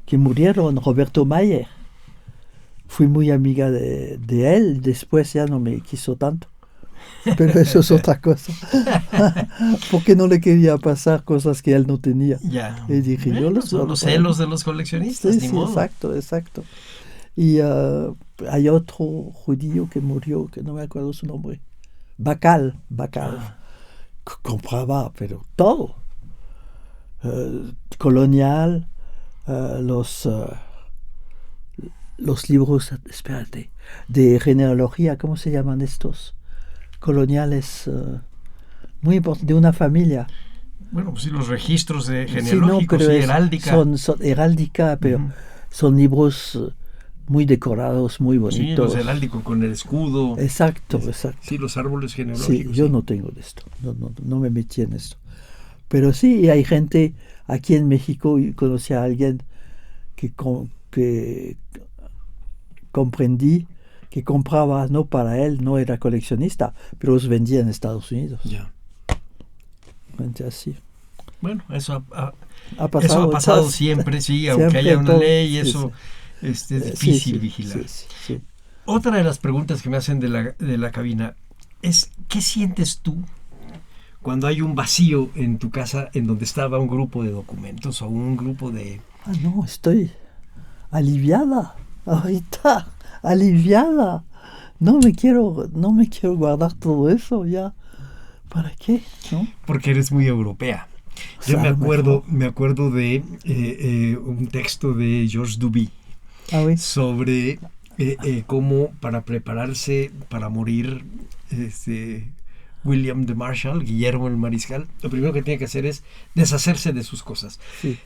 que murieron. Roberto Mayer. Fui muy amiga de él, después ya no me quiso tanto. pero eso es otra cosa. Porque no le quería pasar cosas que él no tenía. Ya. Y dije, yo Bueno, los son los celos de los coleccionistas, Sí, ni sí, modo. exacto. Y hay otro judío que murió, que no me acuerdo su nombre. Bacal. Compraba, pero todo. Colonial, los libros, espérate, de genealogía, ¿cómo se llaman estos? Coloniales, muy importantes, de una familia. Bueno, pues sí, los registros de Sí, no, genealógicos, pero sí, heráldica. son heráldica, pero son libros muy decorados, muy Sí, bonitos. los heráldicos con el escudo. Exacto. Sí, los árboles Sí, genealógicos. yo no tengo de esto, no me metí en esto. Pero sí, hay gente aquí en México, y conocí a alguien que comprendí que compraba, no para él, no era coleccionista, pero los vendía en Estados Unidos. Ya. Gente así. Bueno, eso ha Ha pasado, eso ha pasado entonces, siempre, sí, aunque siempre haya una todo, ley, sí, eso es sí, difícil sí, vigilar. sí. Otra de las preguntas que me hacen de la cabina es, ¿qué sientes tú cuando hay un vacío en tu casa en donde estaba un grupo de documentos o un grupo de... No, estoy aliviada ahorita, aliviada. No me quiero guardar todo eso ya. ¿Para qué? ¿No? Porque eres muy europea. Yo me acuerdo de un texto de Georges Duby Oui. sobre cómo para prepararse para morir William de Marshall, Guillermo el Mariscal, lo primero que tiene que hacer es deshacerse de sus cosas. Sí.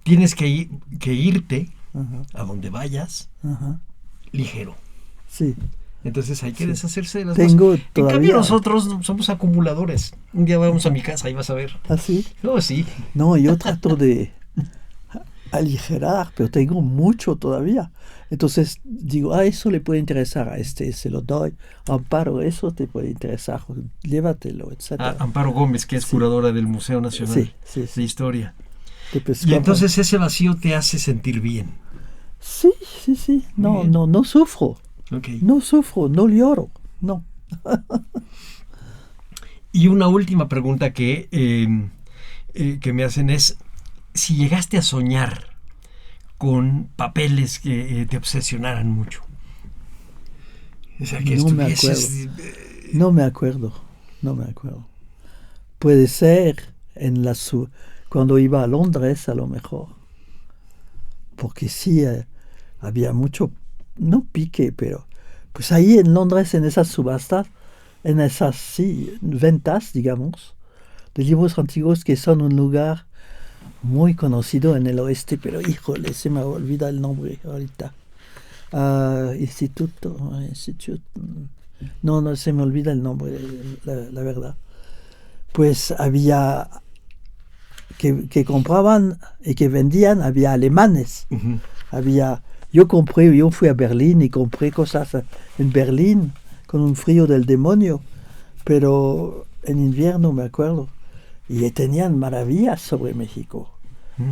Tienes que irte Ajá. a donde vayas ligero. Sí. Entonces hay que deshacerse de las Tengo cosas. En todavía... cambio nosotros somos acumuladores. Un día vamos a mi casa y vas a ver. ¿Así? Oh, sí. No, yo trato de aligerar, pero tengo mucho todavía. Entonces digo, eso le puede interesar a este, se lo doy. Amparo, eso te puede interesar, llévatelo, etc. Amparo Gómez, que es curadora del Museo Nacional de Historia. Y entonces ese vacío te hace sentir bien. Sí. No sufro. Okay. No sufro, no lloro, no. Y una última pregunta que me hacen es, si llegaste a soñar con papeles que te obsesionaran mucho. O sea, que estuvieses... No me acuerdo. Puede ser cuando iba a Londres, a lo mejor. Porque sí, había mucho, no pique, pero pues ahí en Londres, en esas subastas, en esas ventas, digamos, de libros antiguos que son un lugar muy conocido en el oeste, pero híjole, se me olvida el nombre ahorita. Instituto, no, se me olvida el nombre, la verdad. Pues había que compraban y que vendían, había alemanes, yo fui a Berlín y compré cosas en Berlín con un frío del demonio, pero en invierno me acuerdo, y tenían maravillas sobre México.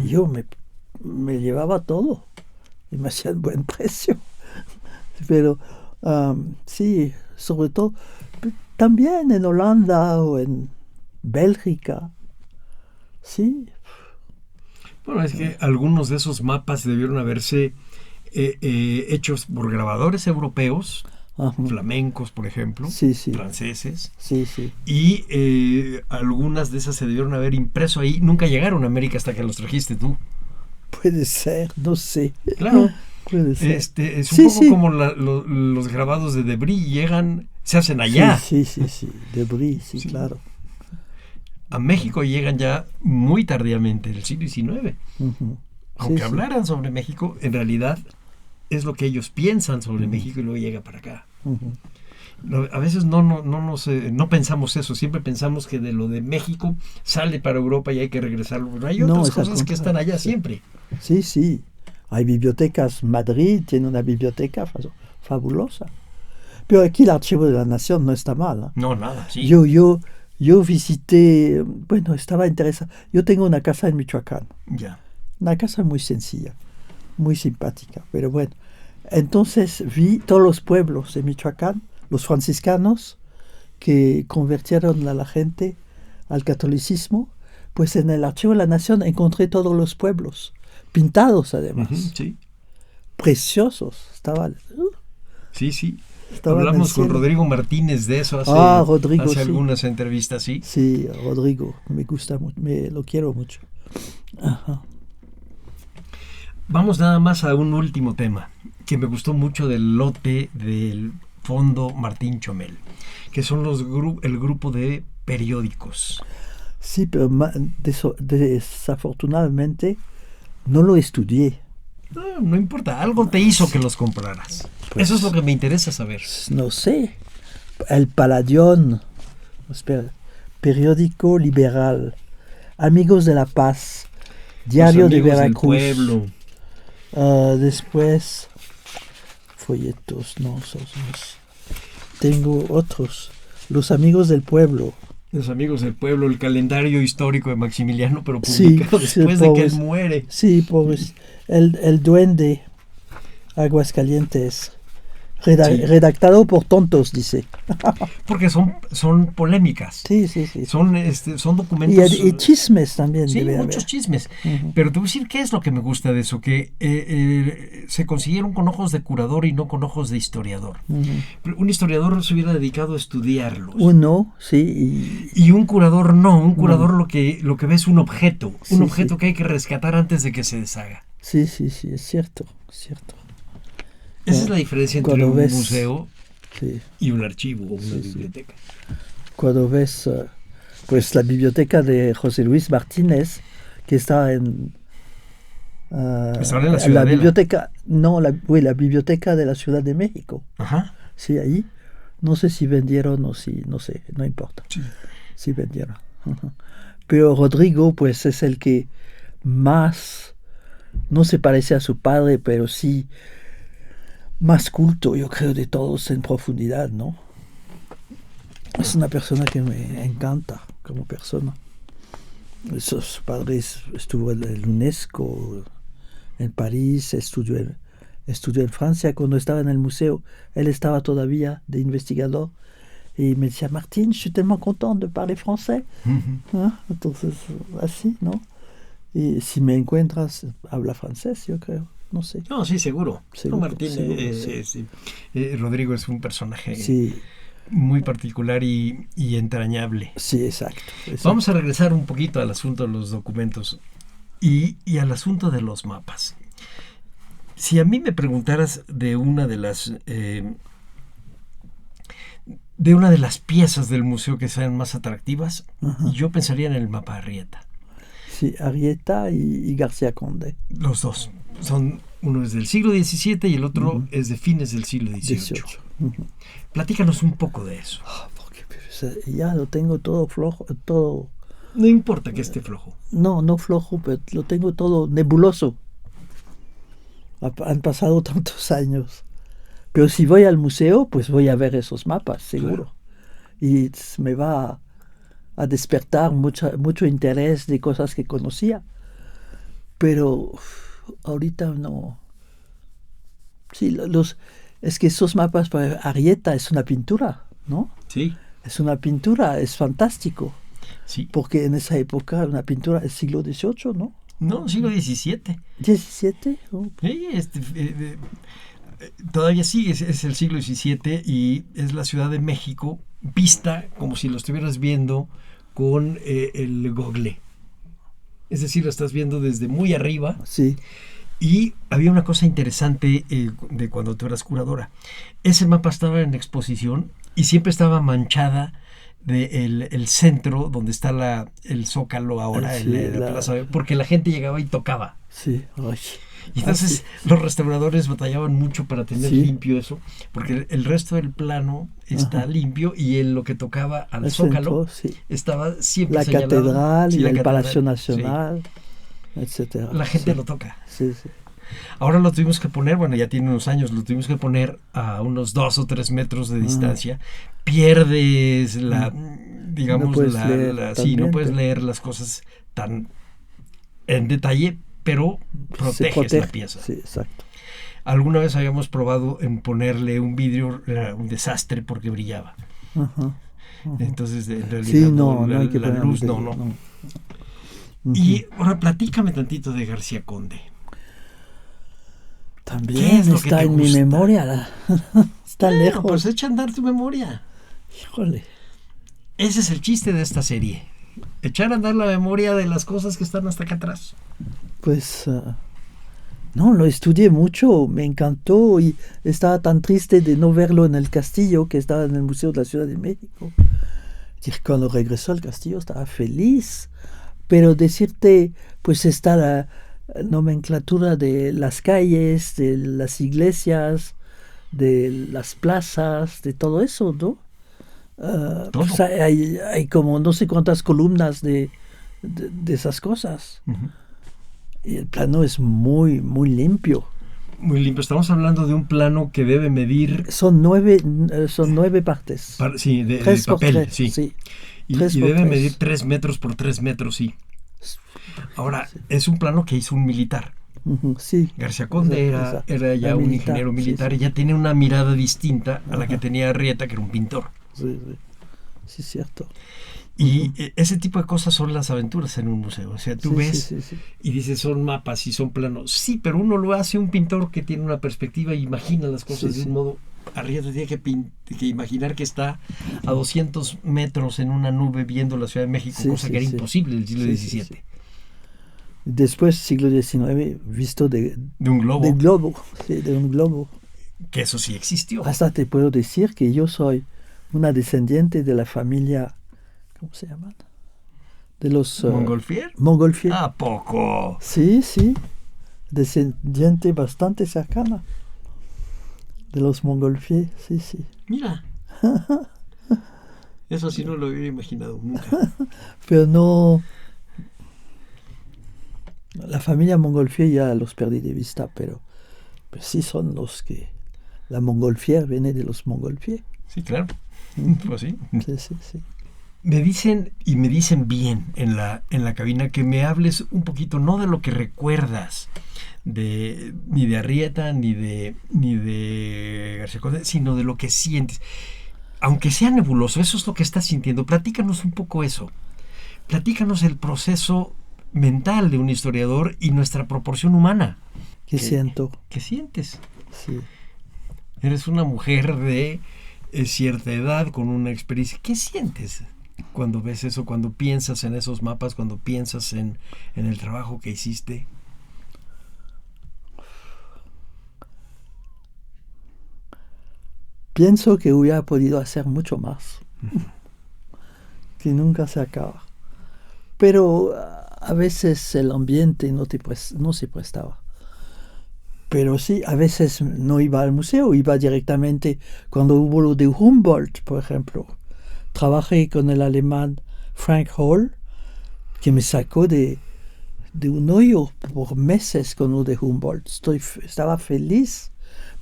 Yo me llevaba todo y me hacían buen precio. Pero sí, sobre todo, también en Holanda o en Bélgica. Sí. Bueno, es que algunos de esos mapas debieron haberse hechos por grabadores europeos, flamencos, por ejemplo, franceses. Sí. Y algunas de esas se debieron haber impreso ahí. Nunca llegaron a América hasta que los trajiste tú. Puede ser, no sé. Claro. Puede ser. Es un poco como los grabados de Debris, se hacen allá. Sí. Debris, sí, claro. A México llegan ya muy tardíamente, en el siglo XIX. Aunque hablaran sobre México, en realidad es lo que ellos piensan sobre México y luego llega para acá. A veces no pensamos eso, siempre pensamos que de lo de México sale para Europa y hay que regresarlo, pero hay otras cosas que están allá siempre. Sí. Hay bibliotecas, Madrid tiene una biblioteca fabulosa. Pero aquí el Archivo de la Nación no está mal. ¿Eh? No, nada, sí. Yo visité, estaba interesado. Yo tengo una casa en Michoacán. Ya. Una casa muy sencilla, muy simpática, pero bueno. Entonces vi todos los pueblos de Michoacán, los franciscanos que convirtieron a la gente al catolicismo, pues en el Archivo de la Nación encontré todos los pueblos, pintados además, Sí, preciosos. Estaban, sí, sí. estaban en el Hablamos con cielo. Rodrigo Martínez de eso hace, Rodrigo, hace sí. algunas entrevistas, sí. Sí, Rodrigo, me gusta mucho, lo quiero mucho. Ajá. Vamos nada más a un último tema que me gustó mucho del lote del Fondo Martín Chomel, que son el grupo de periódicos. Sí, pero desafortunadamente no lo estudié. No importa, algo te hizo que los compraras. Pues, Eso es lo que me interesa saber. No sé. El Paladión, espera, periódico liberal, Amigos de la Paz, Diario Los de Amigos del Veracruz. Pueblo. Después, folletos, tengo otros. Los Amigos del Pueblo. Los Amigos del Pueblo, el calendario histórico de Maximiliano, pero Sí, publicado sí, después de que él pobres. muere. Sí, pobres. El Duende, Aguascalientes. Sí. Redactado por tontos, dice. Porque son polémicas. Sí. Son documentos. Y chismes también. Sí, debe muchos haber. chismes. Ujú. Pero te voy a decir qué es lo que me gusta de eso, que se consiguieron con ojos de curador y no con ojos de historiador. Ujú. Pero un historiador se hubiera dedicado a estudiarlos. Uno, sí. Y un curador no. Un curador lo que ve es un objeto. Sí, Un objeto sí. que hay que rescatar antes de que se deshaga. Sí, es cierto. Esa es la diferencia entre Cuando un ves- museo Sí. y un archivo o una Sí. biblioteca. Cuando ves pues la biblioteca de José Luis Martínez, que está en... Estaba en la Ciudadela. biblioteca, no, la biblioteca de la Ciudad de México. Ajá. Sí, ahí. No sé si vendieron o si, no sé, no importa. Sí. Sí vendieron. Ujú. Pero Rodrigo, pues es el que más, no se parece a su padre, pero sí más culto, yo creo, de todos en profundidad, ¿no? Es una persona que me encanta como persona. Su padre estuvo en el UNESCO, en París, estudió en Francia. Cuando estaba en el museo, él estaba todavía de investigador. Y me decía, Martín, je suis tellement content de parler français. ¿Ah? Entonces, así, ¿no? Y si me encuentras, habla francés, yo creo. No sé. No, sí, seguro. Seguro, No, Martín, seguro, sí. sí. Rodrigo es un personaje Sí, muy particular y entrañable. sí, exacto. Vamos a regresar un poquito al asunto de los documentos y al asunto de los mapas. Si a mí me preguntaras de una de las piezas del museo que sean más atractivas, Ajá. yo pensaría en el mapa Arrieta. Sí, Arrieta y García Conde. Los dos. Uno es del siglo XVII y el otro es de fines del siglo XVIII. 18. Ujú. Platícanos un poco de eso. Porque pues, ya lo tengo todo flojo, todo... No importa que esté flojo. No flojo, pero lo tengo todo nebuloso. Han pasado tantos años. Pero si voy al museo, pues voy a ver esos mapas, seguro. Y me va a despertar mucho interés de cosas que conocía. Pero ahorita no. Sí, es que esos mapas para Arrieta es una pintura, ¿no? Sí, Es una pintura, es fantástico. sí. Porque en esa época una pintura del siglo XVIII, ¿no? No, siglo XVII. ¿17? Sí, todavía sí, es el siglo XVII y es la Ciudad de México vista como si lo estuvieras viendo con el Google. Es decir, lo estás viendo desde muy arriba. Sí. Y había una cosa interesante de cuando tú eras curadora. Ese mapa estaba en exposición y siempre estaba manchada del centro donde está el Zócalo ahora, Sí, la plaza, porque la gente llegaba y tocaba. Sí. Ay. Y entonces los restauradores batallaban mucho para tener Sí. limpio eso, porque el resto del plano está limpio y en lo que tocaba al El Zócalo centro, sí. estaba siempre La señalado. catedral Sí, y la el catedral, Palacio sí. Nacional, etcétera. La gente Sí. lo toca. Sí. Ahora lo tuvimos que poner, bueno, ya tiene unos años, lo tuvimos que poner a unos 2 o 3 metros de distancia. Pierdes digamos, No puedes leer sí, no también, puedes pero- leer las cosas tan en detalle, pero Se proteges la protege. pieza. Sí, exacto. Alguna vez habíamos probado en ponerle un vidrio, era un desastre porque brillaba. Ajá. Entonces, en realidad, Sí, no la, hay que la poner luz, mucho, no. Y ahora platícame tantito de García Conde. ¿Qué También es lo que está te en mi gusta? memoria. Está lejos. Pues echa a andar tu memoria. Híjole. Ese es el chiste de esta serie. Echar a andar la memoria de las cosas que están hasta acá atrás. Pues no, lo estudié mucho, me encantó y estaba tan triste de no verlo en el castillo que estaba en el Museo de la Ciudad de México. Y cuando regresó al castillo estaba feliz, pero decirte, pues está la nomenclatura de las calles, de las iglesias, de las plazas, de todo eso, ¿no? Todo. Pues hay como no sé cuántas columnas de esas cosas. Y el plano es muy, muy limpio. Muy limpio. Estamos hablando de un plano que debe medir... Son 9 partes. Sí, de 3 por papel, 3, sí. sí. Y 3 por debe 3. medir 3 metros por 3 metros, sí. Ahora, es un plano que hizo un militar. Sí. García Conde era ya un militar, ingeniero militar, sí, y ya tiene una mirada distinta a la que tenía Arrieta, que era un pintor. Sí, sí, cierto. Y ese tipo de cosas son las aventuras en un museo. O sea, tú ves Sí. y dices, son mapas y son planos. Sí, pero uno lo hace un pintor que tiene una perspectiva y imagina las cosas de un modo. Arrieta tiene que imaginar que está a 200 metros en una nube viendo la Ciudad de México, cosa que era imposible en el siglo XVII. Sí. Después, siglo XIX, visto de un globo. De globo, sí, de un globo. Que eso sí existió. Hasta te puedo decir que yo soy una descendiente de la familia, ¿cómo se llaman? De los... ¿Montgolfier? Montgolfier. ¿A poco? Sí. Descendiente bastante cercana de los Montgolfier, sí. Mira. Eso sí no lo hubiera imaginado nunca. Pero no... La familia Montgolfier ya los perdí de vista, pero sí son los que... La Montgolfier viene de los Montgolfier. Sí, claro. Pues sí. Sí. Me dicen bien en la cabina que me hables un poquito, no de lo que recuerdas ni de Arrieta ni de García Conde, sino de lo que sientes. Aunque sea nebuloso, eso es lo que estás sintiendo. Platícanos un poco eso. Platícanos el proceso mental de un historiador y nuestra proporción humana. ¿Qué siento? ¿Qué sientes? Sí. Eres una mujer de cierta edad, con una experiencia. ¿Qué sientes cuando ves eso, cuando piensas en esos mapas, cuando piensas en el trabajo que hiciste? Pienso que hubiera podido hacer mucho más, que nunca se acaba. Pero a veces el ambiente no se prestaba. Pero sí, a veces no iba al museo, iba directamente cuando hubo lo de Humboldt, por ejemplo. Trabajé con el alemán Frank Hall, que me sacó de un hoyo por meses con lo de Humboldt. Estaba feliz.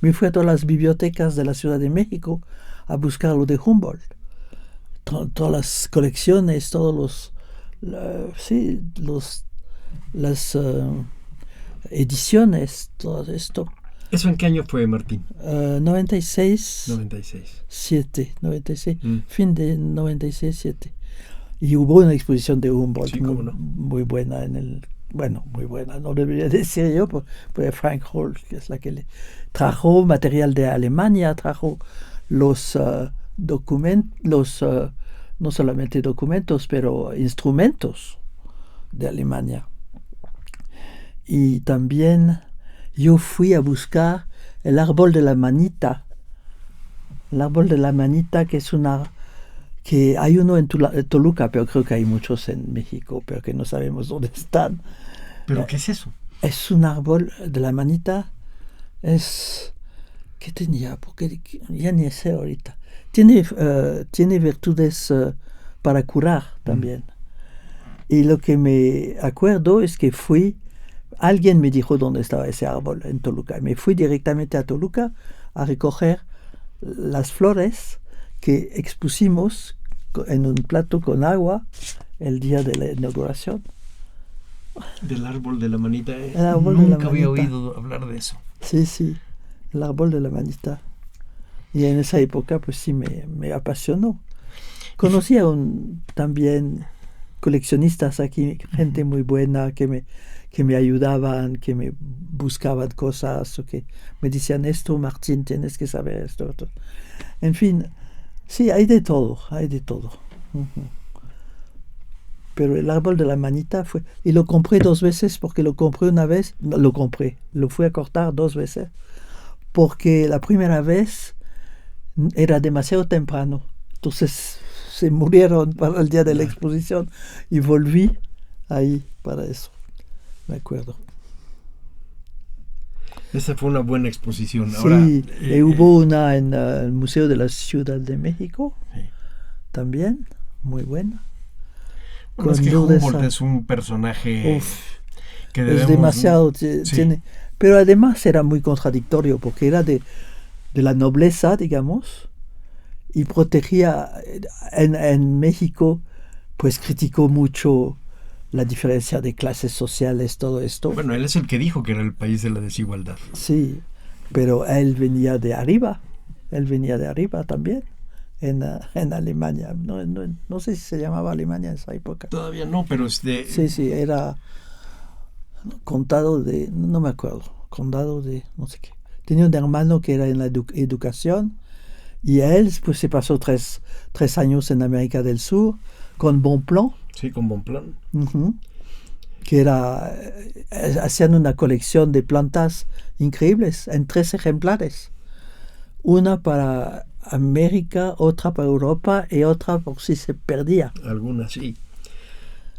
Me fui a todas las bibliotecas de la Ciudad de México a buscar lo de Humboldt. Todas las colecciones, todos las ediciones, todo esto. ¿Eso en qué año fue, Martín? 96. 96. 96. Fin de 96, 7. Y hubo una exposición de Humboldt muy buena muy buena, no debería decir yo, porque Frank Hall, que es la que le trajo material de Alemania, trajo los documentos, no solamente documentos, pero instrumentos de Alemania. Y también yo fui a buscar el árbol de la manita. El árbol de la manita, que hay uno en Toluca, pero creo que hay muchos en México, pero que no sabemos dónde están. ¿Pero qué es eso? Es un árbol de la manita. ¿Qué tenía? Porque ya ni sé ahorita. Tiene virtudes para curar también. Y lo que me acuerdo es que alguien me dijo dónde estaba ese árbol en Toluca. Me fui directamente a Toluca a recoger las flores que expusimos en un plato con agua el día de la inauguración. Del árbol de la manita. Nunca había oído hablar de eso. Sí, el árbol de la manita. Y en esa época pues sí me apasionó. Conocí también coleccionistas aquí, gente muy buena que me ayudaban, que me buscaban cosas, o que me decían esto, Martín, tienes que saber esto, otro. En fin, sí, hay de todo, hay de todo. Pero el árbol de la manita fue... Y lo compré 2 veces porque lo compré una vez, no, lo fui a cortar 2 veces, porque la primera vez era demasiado temprano. Entonces se murieron para el día de la exposición y volví ahí para eso. Me acuerdo. Esa fue una buena exposición. Ahora, Sí, hubo una en el Museo de la Ciudad de México, también, muy buena. Bueno, es que Humboldt es un personaje que debemos... Es demasiado, sí. tiene, pero además era muy contradictorio porque era de la nobleza, digamos, y protegía, en México, pues criticó mucho la diferencia de clases sociales, todo esto. Bueno, él es el que dijo que era el país de la desigualdad. Sí, pero él venía de arriba también, en Alemania. No sé si se llamaba Alemania en esa época. Todavía no, pero Sí, era condado de, no me acuerdo, condado de no sé qué. Tenía un hermano que era en la educación y él pues se pasó 3 años en América del Sur con Bonpland. Sí, con Bonpland. Que era, hacían una colección de plantas increíbles en 3 ejemplares. Una para América, otra para Europa y otra por si se perdía. Algunas, sí.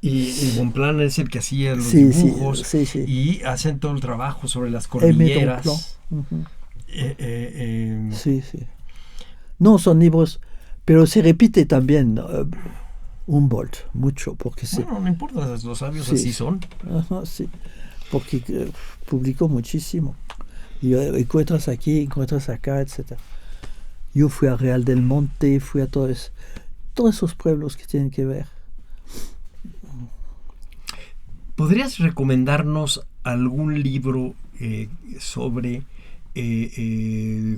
Y Bonpland es el que hacía los Sí, dibujos sí. y hacen todo el trabajo sobre las cordilleras. Sí. No son libros, pero se repite también Humboldt mucho, porque bueno, no importa, los sabios así son. Ajá, sí, porque publicó muchísimo. Y encuentras aquí, encuentras acá, etc. Yo fui a Real del Monte, fui a todos esos pueblos que tienen que ver. ¿Podrías recomendarnos algún libro sobre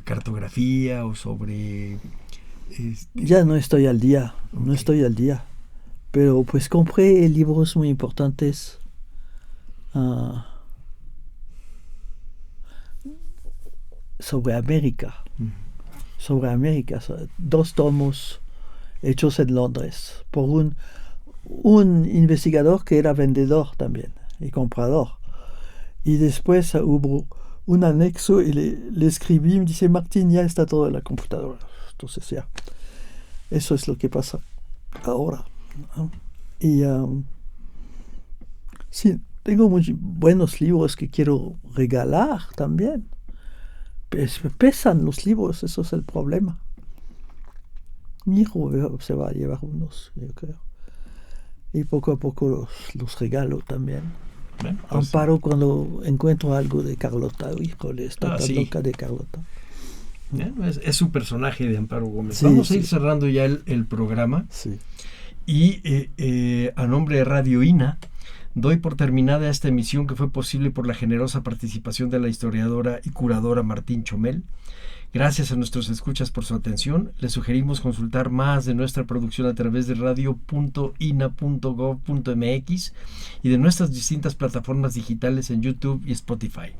cartografía o sobre... Ya no estoy al día, pero pues compré libros muy importantes sobre América. 2 tomos hechos en Londres por un investigador que era vendedor también y comprador. Y después hubo un anexo y le escribí y me dice, Martín, ya está todo en la computadora. Entonces ya, eso es lo que pasa ahora, ¿no? Y sí, tengo muy buenos libros que quiero regalar también. Pesan los libros, eso es el problema. Mi hijo se va a llevar unos, yo creo. Y poco a poco los regalo también. Bueno, pues, Amparo cuando encuentro algo de Carlota, híjole, está tan loca de Carlota. Es su personaje de Amparo Gómez. Sí, Vamos a ir cerrando ya el programa. Sí. Y a nombre de Radio INA, doy por terminada esta emisión que fue posible por la generosa participación de la historiadora y curadora Martín Chomel. Gracias a nuestros escuchas por su atención. Les sugerimos consultar más de nuestra producción a través de radio.ina.gov.mx y de nuestras distintas plataformas digitales en YouTube y Spotify.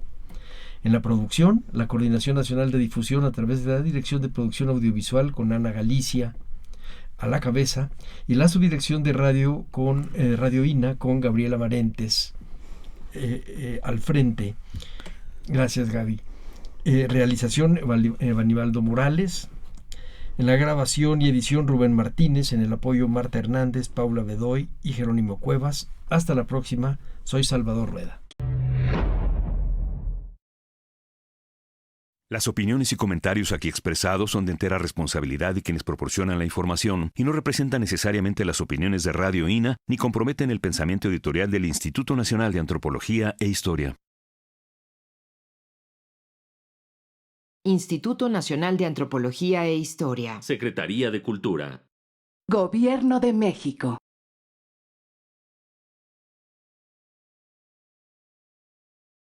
En la producción, la Coordinación Nacional de Difusión a través de la Dirección de Producción Audiovisual con Ana Galicia a la cabeza y la subdirección de radio con Radio INA con Gabriela Marentes al frente. Gracias, Gaby. Realización Evanibaldo Morales. En la grabación y edición Rubén Martínez. En el apoyo Marta Hernández, Paula Bedoy y Jerónimo Cuevas. Hasta la próxima. Soy Salvador Rueda. Las opiniones y comentarios aquí expresados son de entera responsabilidad de quienes proporcionan la información y no representan necesariamente las opiniones de Radio INA ni comprometen el pensamiento editorial del Instituto Nacional de Antropología e Historia. Instituto Nacional de Antropología e Historia. Secretaría de Cultura. Gobierno de México.